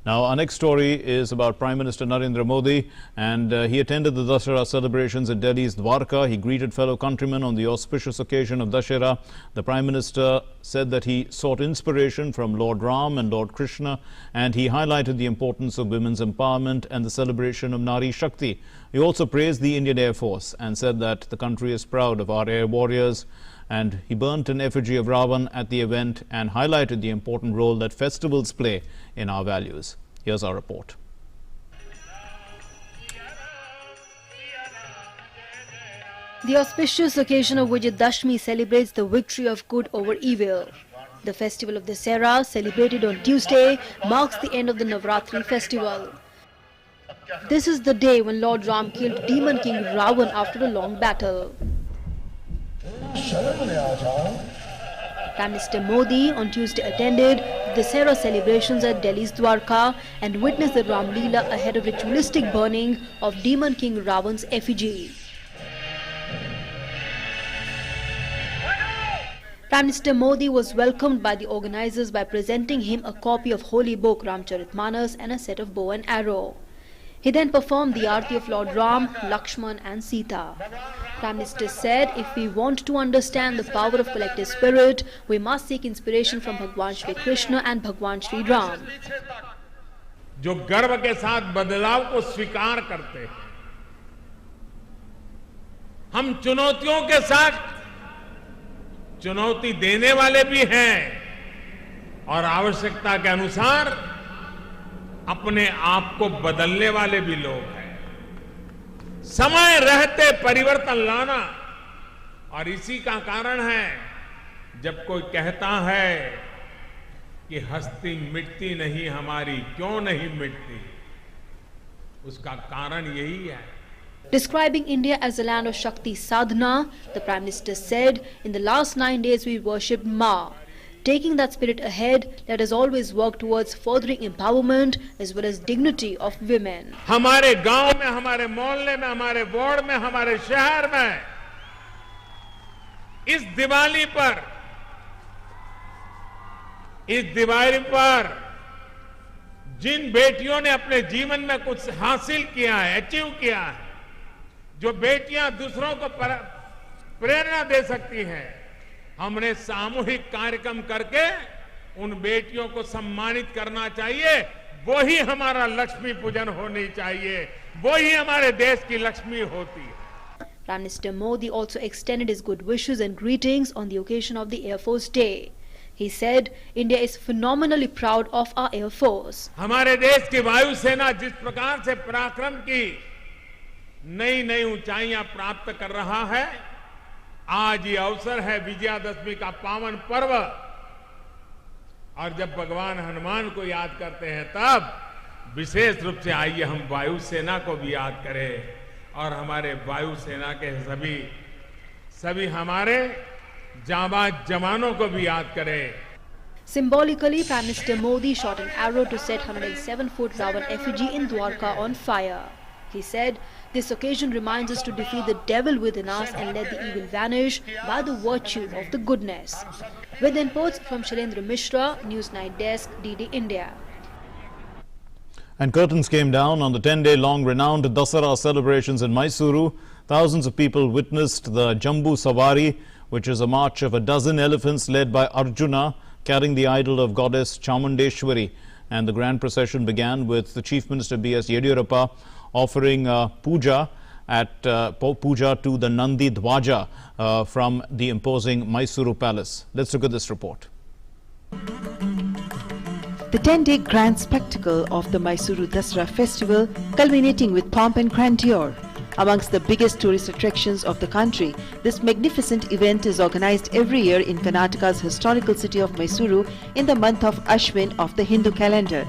Now, our next story is about Prime Minister Narendra Modi, and he attended the Dasara celebrations at Delhi's Dwarka. He greeted fellow countrymen on the auspicious occasion of Dasara. The Prime Minister said that he sought inspiration from Lord Ram and Lord Krishna, and he highlighted the importance of women's empowerment and the celebration of Nari Shakti. He also praised the Indian Air Force and said that the country is proud of our air warriors. And he burnt an effigy of Ravan at the event and highlighted the important role that festivals play in our values. Here's our report. The auspicious occasion of Vijayadashmi celebrates the victory of good over evil. The festival of Dasara, celebrated on Tuesday, marks the end of the Navratri festival. This is the day when Lord Ram killed demon king Ravan after a long battle. Prime Minister Modi on Tuesday attended the Dasara celebrations at Delhi's Dwarka and witnessed the Ram Leela ahead of ritualistic burning of demon king Ravan's effigy. Prime Minister Modi was welcomed by the organizers by presenting him a copy of holy book Ramcharitmanas and a set of bow and arrow. He then performed the Aarti of Lord Ram, Lakshman and Sita. Prime Minister said, if we want to understand the power of collective spirit, we must seek inspiration from Bhagwan Shri Krishna and Bhagwan Shri Ram. जो गर्व के साथ बदलाव को स्वीकार करते हैं, हम चुनौतियों के साथ चुनौती देने वाले भी हैं और आवश्यकता के अनुसार अपने आप को बदलने वाले भी लोग हैं। समय रहते परिवर्तन लाना, और इसी का कारण है जब कोई कहता है कि हस्ती मिटती नहीं हमारी, क्यों नहीं मिटती, उसका कारण यही है। Describing India as a land of Shakti sadhana, the Prime Minister said, in the last 9 days we worshipped Ma. Taking that spirit ahead, let us always work towards furthering empowerment as well as dignity of women. हमारे गांव में, हमारे मोहल्ले में, हमारे ward में, हमारे शहर में इस दिवाली पर जिन बेटियों ने अपने जीवन में कुछ हासिल किया है, अचीव किया है, जो बेटियां दूसरों को प्रेरणा दे सकती हैं, हमने सामूहिक कार्यक्रम करके उन बेटियों को सम्मानित करना चाहिए। वो ही हमारा लक्ष्मी पूजन होनी चाहिए, वो ही हमारे देश की लक्ष्मी होती है। Prime Minister Modi also extended his good wishes and greetings on the occasion of the Air Force Day. He said, India is phenomenally proud of our Air Force. हमारे देश की वायु सेना जिस प्रकार से पराक्रम की नई नई ऊंचाइयां प्राप्त कर रहा है, आज ये अवसर है विजयादशमी का पावन पर्व, और जब भगवान हनुमान को याद करते हैं तब विशेष रूप से आइए हम वायुसेना को भी याद करें और हमारे वायुसेना के सभी हमारे जाबाज जवानों को भी याद करें। Symbolically, Prime Minister Modi shot an arrow to set 107-foot Ravan effigy in Dwarka on fire. He said, "This occasion reminds us to defeat the devil within us and let the evil vanish by the virtue of the goodness." With inputs from Shailendra Mishra, Newsnight Desk, DD India. And curtains came down on the 10-day-long renowned Dasara celebrations in Mysuru. Thousands of people witnessed the Jambu Savari, which is a march of a dozen elephants led by Arjuna, carrying the idol of goddess Chamundeshwari. And the grand procession began with the Chief Minister B.S. Yediyurappa offering puja to the Nandi Dhwaja from the imposing Mysuru Palace. Let's look at this report. The 10-day grand spectacle of the Mysuru Dasara festival, culminating with pomp and grandeur. Amongst the biggest tourist attractions of the country, this magnificent event is organized every year in Karnataka's historical city of Mysuru in the month of Ashwin of the Hindu calendar.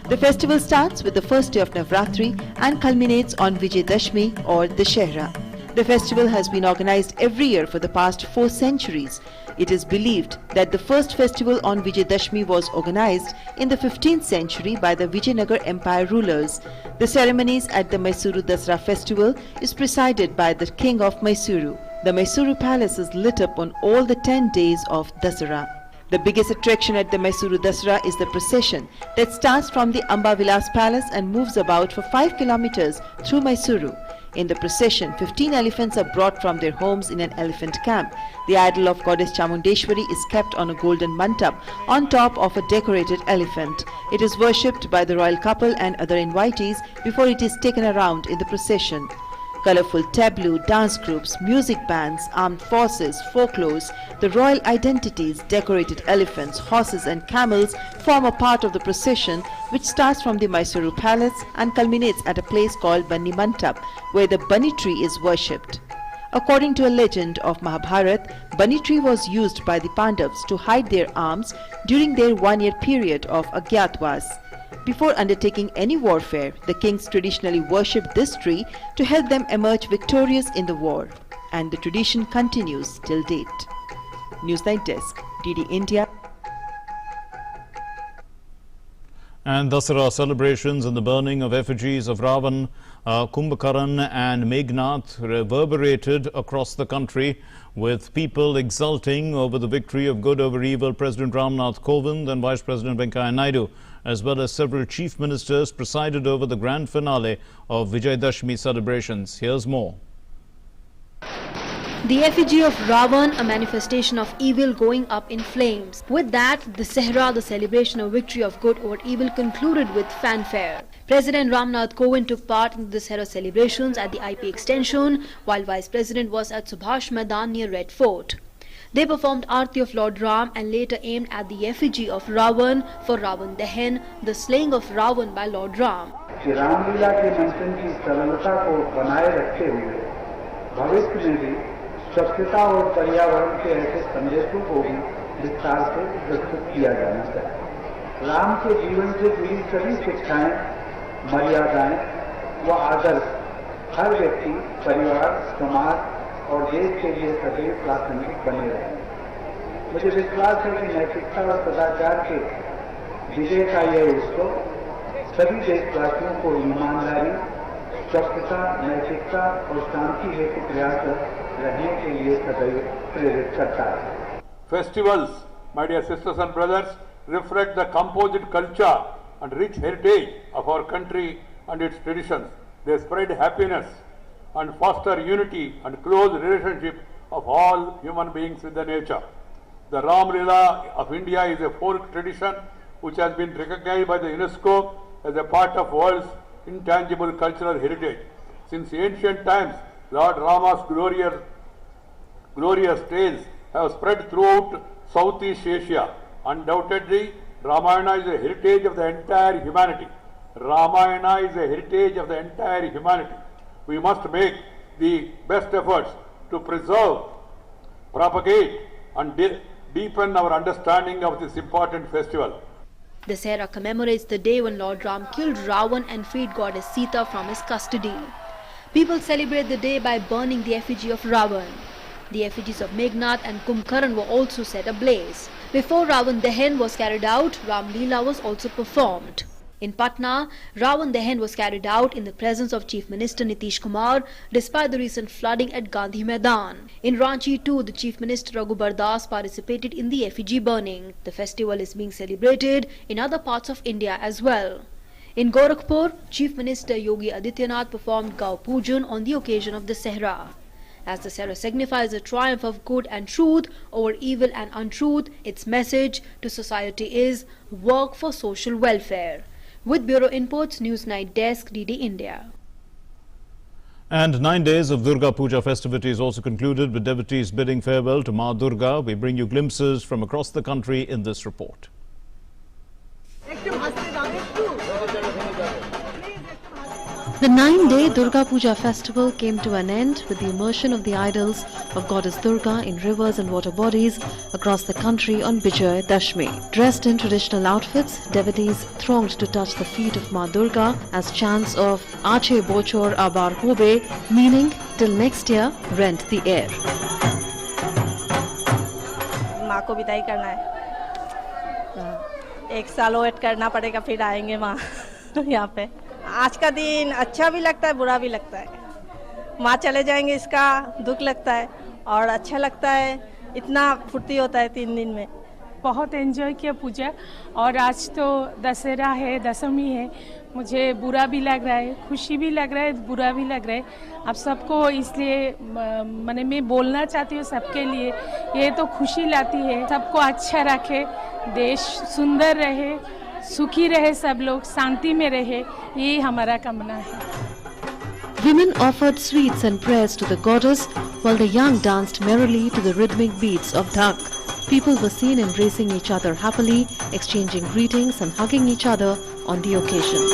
The festival starts with the first day of Navratri and culminates on Vijayadashmi or Dasara. The festival has been organized every year for the past 4 centuries. It is believed that the first festival on Vijayadashmi was organized in the 15th century by the Vijayanagar Empire rulers. The ceremonies at the Mysuru Dasara festival is presided by the King of Mysuru. The Mysuru Palace is lit up on all the 10 days of Dasara. The biggest attraction at the Mysuru Dasara is the procession that starts from the Ambavilas Palace and moves about for 5 kilometers through Mysuru. In the procession, 15 elephants are brought from their homes in an elephant camp. The idol of goddess Chamundeshwari is kept on a golden mantap on top of a decorated elephant. It is worshipped by the royal couple and other invitees before it is taken around in the procession. Colorful tableau, dance groups, music bands, armed forces, folklores, the royal identities, decorated elephants, horses and camels form a part of the procession, which starts from the Mysuru Palace and culminates at a place called Banni Mantap, where the Bunny tree is worshipped. According to a legend of Mahabharat, Bunny tree was used by the Pandavas to hide their arms during their 1-year period of Agyatwas. Before undertaking any warfare, the kings traditionally worshipped this tree to help them emerge victorious in the war. And the tradition continues till date. Newsnight Desk, DD India. And Dasara celebrations and the burning of effigies of Ravan, Kumbhakaran and Meghnath reverberated across the country, with people exulting over the victory of good over evil. President Ramnath Kovind and Vice President Venkaiah Naidu, as well as several chief ministers, presided over the grand finale of Vijayadashmi celebrations. Here's more. The effigy of Ravan, a manifestation of evil, going up in flames. With that, the Sehra, the celebration of victory of good over evil, concluded with fanfare. President Ramnath Kovind took part in the Sehra celebrations at the IP extension, while Vice President was at Subhash Maidan near Red Fort. They performed Aarti of Lord Ram and later aimed at the effigy of Ravan for Ravan Dahan, the slaying of Ravan by Lord Ram. Ramlila के मंचन की सरलता को बनाए रखते हुए भविष्य में भी स्वच्छता और पर्यावरण के ऐसे संदेशों को भी विस्तार से प्रस्तुत किया जाना चाहिए। राम के जीवन से जुड़ी सभी शिक्षाएं, मर्यादाएं व आदर्श हर व्यक्ति, परिवार, समाज और देश के लिए सदैव प्रासंगिक बने रहे। मुझे विश्वास है कि नैतिकता और सदाचार के विजय का यह उत्सव सभी देशवासियों को ईमानदारी, स्वच्छता, नैतिकता और शांति हेतु प्रयासरत रहने के लिए सदैव प्रेरित करता है। Festivals, my dear sisters and brothers, reflect the composite culture and rich heritage of our country and its traditions. They spread happiness and foster unity and close relationship of all human beings with the nature. The Ram Leela of India is a folk tradition which has been recognized by the UNESCO as a part of world's intangible cultural heritage. Since ancient times, Lord Rama's glorious tales have spread throughout Southeast Asia. Undoubtedly, Ramayana is a heritage of the entire humanity. Ramayana is a heritage of the entire humanity. We must make the best efforts to preserve, propagate and deepen our understanding of this important festival. The Sehra commemorates the day when Lord Ram killed Ravan and freed goddess Sita from his custody. People celebrate the day by burning the effigy of Ravan. The effigies of Meghnad and Kumbhkaran were also set ablaze. Before Ravan Dahan was carried out, Ram Leela was also performed. In Patna, Ravan Dahan was carried out in the presence of Chief Minister Nitish Kumar despite the recent flooding at Gandhi Maidan. In Ranchi too, the Chief Minister Raghubar Das participated in the effigy burning. The festival is being celebrated in other parts of India as well. In Gorakhpur, Chief Minister Yogi Adityanath performed Gau Pujan on the occasion of Dasara. As Dasara signifies the triumph of good and truth over evil and untruth, its message to society is work for social welfare. With Bureau Inputs, Newsnight Desk, DD India. And 9 days of Durga Puja festivities also concluded with devotees bidding farewell to Ma Durga. We bring you glimpses from across the country in this report. The 9-day Durga Puja festival came to an end with the immersion of the idols of goddess Durga in rivers and water bodies across the country on Vijay Dashmi. Dressed in traditional outfits, devotees thronged to touch the feet of Ma Durga as chants of Aache Bochor Abar Hobe, meaning till next year, rent the air. माँ को विदाई करना है, एक साल wait करना पड़ेगा, फिर आएंगे माँ यहाँ पे। आज का दिन अच्छा भी लगता है, बुरा भी लगता है। माँ चले जाएंगे इसका दुख लगता है और अच्छा लगता है, इतना फुर्ती होता है 3 दिन में। बहुत एंजॉय किया पूजा, और आज तो दशहरा है, दशमी है, मुझे बुरा भी लग रहा है, खुशी भी लग रहा है, बुरा भी लग रहा है। आप सबको इसलिए मैंने मैं बोलना चाहती हूँ सबके लिए, ये तो खुशी लाती है, सबको अच्छा रखे, देश सुंदर रहे, सुखी रहे, सब लोग शांति में रहे, ये हमारा कामना है। Women offered sweets and prayers to the goddess, while the young danced merrily to the rhythmic beats of dhak. People were seen embracing each other happily, exchanging greetings and hugging each other on the occasion.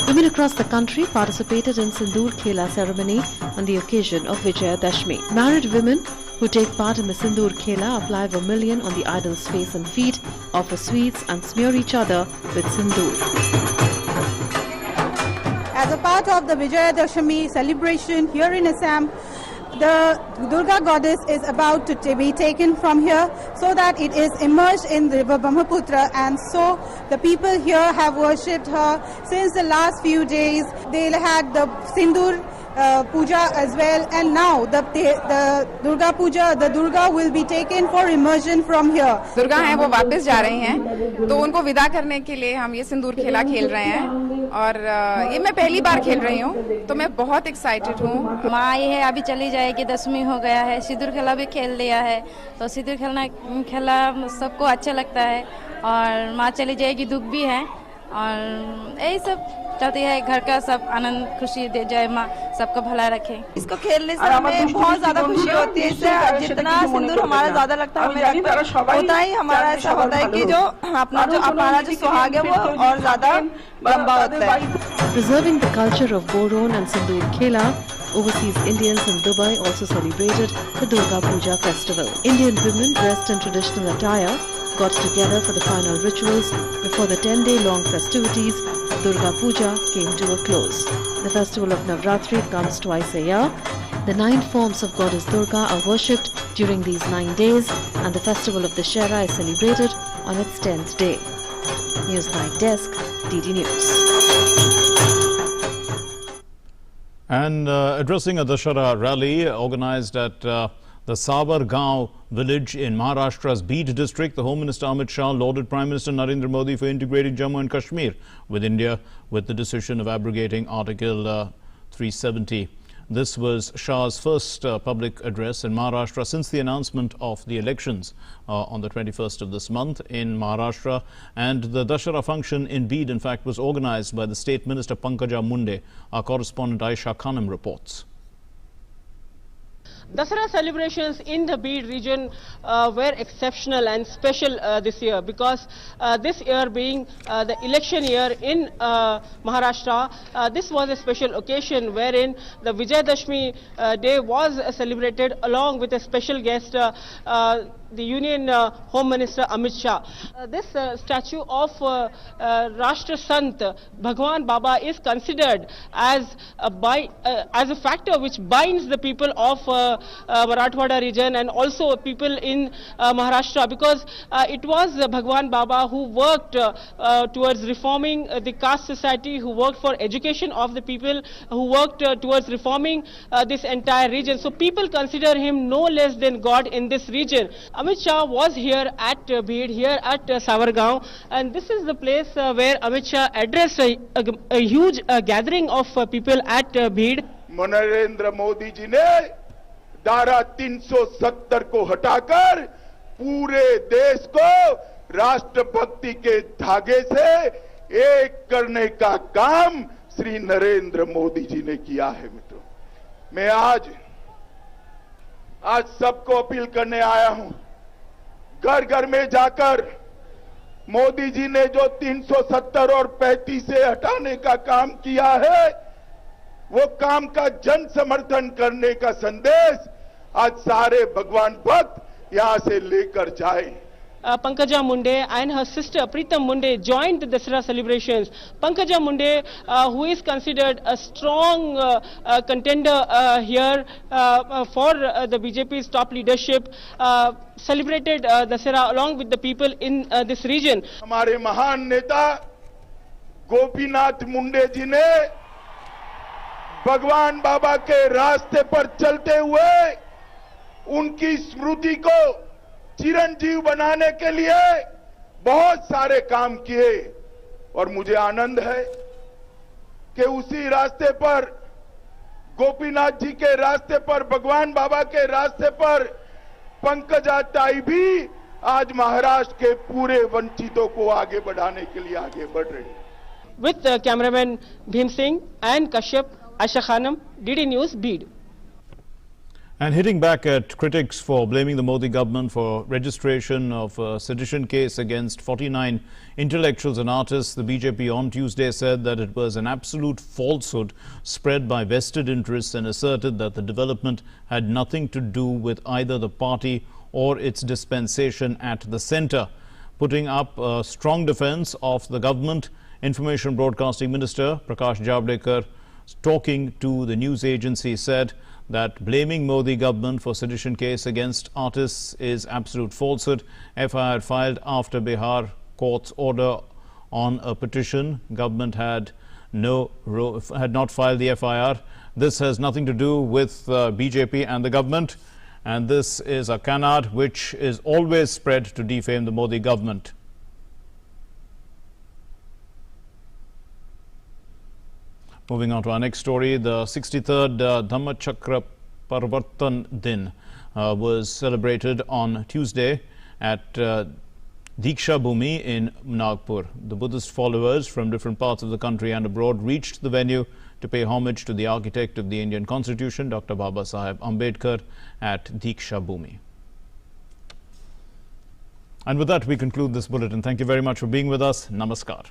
Women across the country participated in Sindoor Khela ceremony on the occasion of Vijaya Dashmi. Married women who take part in the Sindoor Khela apply vermilion on the idol's face and feet, offer sweets and smear each other with sindoor. As a part of the Vijaya Dashami celebration here in Assam, the Durga goddess is about to be taken from here so that it is immersed in the river Brahmaputra, and so the people here have worshipped her since the last few days. They had the Sindoor Puja as well, and now the Durga Puja, the Durga will be taken for immersion from here. Durga हैं वो वापस जा रही हैं, तो उनको विदा करने के लिए हम ये सिंदूर खेला खेल रहे हैं, और ये मैं पहली बार खेल रही हूँ, तो मैं बहुत एक्साइटेड हूँ। माँ ये है अभी चली जाएगी, 10वीं हो गया है, सिंदूर खेला भी खेल लिया है, तो सिंदूर खेला सबको अच्छा लगता है, और माँ चली जाएगी दुख भी है, और यही सब चाहती है घर का सब आनंद खुशी दे जाए, माँ सबको भला रखे। इसको खेलने से हमें बहुत ज्यादा खुशी होती है, इससे जितना सिंदूर हमारा ज्यादा लगता है हमें होता ही हमारा ऐसा होता है कि जो हमारा जो सुहाग है वो और ज्यादा लंबा होता है। Preserving the culture of Boron and Sindoor Khela, overseas Indians in Dubai also celebrated the Durga Puja festival. Indian women dressed in traditional attire got together for the final rituals before the 10-day-long festivities of Durga Puja came to a close. The festival of Navratri comes twice a year. The 9 forms of goddess Durga are worshipped during these 9 days, and the festival of Dasara is celebrated on its 10th day. Newsnight Desk, DD News. And addressing a Dasara rally organized at the Savargaon village in Maharashtra's Beed district, the Home Minister Amit Shah lauded Prime Minister Narendra Modi for integrating Jammu and Kashmir with India with the decision of abrogating Article 370. This was Shah's first public address in Maharashtra since the announcement of the elections on the 21st of this month in Maharashtra. And the Dasara function in Beed, in fact, was organized by the State Minister Pankaja Munde. Our correspondent Aisha Khanam reports. Dasara celebrations in the Bid region were exceptional and special this year, because this year being the election year in Maharashtra, this was a special occasion wherein the Vijayadashmi day was celebrated along with a special guest, the Union Home Minister Amit Shah. This statue of Rashtra Sant Bhagwan Baba is considered as a factor which binds the people of Marathwada region and also people in Maharashtra, because it was Bhagwan Baba who worked towards reforming the caste society, who worked for education of the people, who worked towards reforming this entire region. So people consider him no less than God in this region. Amit Shah was here at Bid, here at Savargaon, and this is the place where Amit Shah addressed a huge gathering of people at Bid. Narendra Modi ji ने धारा 370 को हटाकर पूरे देश को राष्ट्रभक्ति के धागे से एक करने का काम श्री नरेंद्र मोदी जी ने किया है। मित्रों, मैं आज सबको अपील करने आया हूं, घर घर में जाकर मोदी जी ने जो 370 और 35 से हटाने का काम किया है, वो काम का जन समर्थन करने का संदेश आज सारे भगवान भक्त यहां से लेकर जाए। Pankaja Munde and her sister Pritam Munde joined the Dasara celebrations. Pankaja Munde, who is considered a strong contender here for the BJP's top leadership, celebrated Dasara along with the people in this region. हमारे महान नेता गोपीनाथ मुंडे जी ने भगवान बाबा के रास्ते पर चलते हुए उनकी स्मृति को चिरंजीव बनाने के लिए बहुत सारे काम किए, और मुझे आनंद है कि उसी रास्ते पर, गोपीनाथ जी के रास्ते पर, भगवान बाबा के रास्ते पर पंकजा ताई भी आज महाराष्ट्र के पूरे वंचितों को आगे बढ़ाने के लिए आगे बढ़ रही है। With cameraman Bhim Singh and Kashyap, Aisha Khanam, DD News, Bid. And hitting back at critics for blaming the Modi government for registration of a sedition case against 49 intellectuals and artists, the BJP on Tuesday said that it was an absolute falsehood spread by vested interests and asserted that the development had nothing to do with either the party or its dispensation at the centre. Putting up a strong defence of the government, Information Broadcasting Minister Prakash Javadekar, talking to the news agency, said that blaming Modi government for sedition case against artists is absolute falsehood. FIR filed after Bihar court's order on a petition. Government had not filed the FIR. This has nothing to do with BJP and the government, and this is a canard which is always spread to defame the Modi government. Moving on to our next story, the 63rd Dhammachakra Parvartan Din was celebrated on Tuesday at Diksha Bhumi in Nagpur. The Buddhist followers from different parts of the country and abroad reached the venue to pay homage to the architect of the Indian Constitution, Dr. Baba Saheb Ambedkar, at Diksha Bhumi. And with that, we conclude this bulletin. Thank you very much for being with us. Namaskar.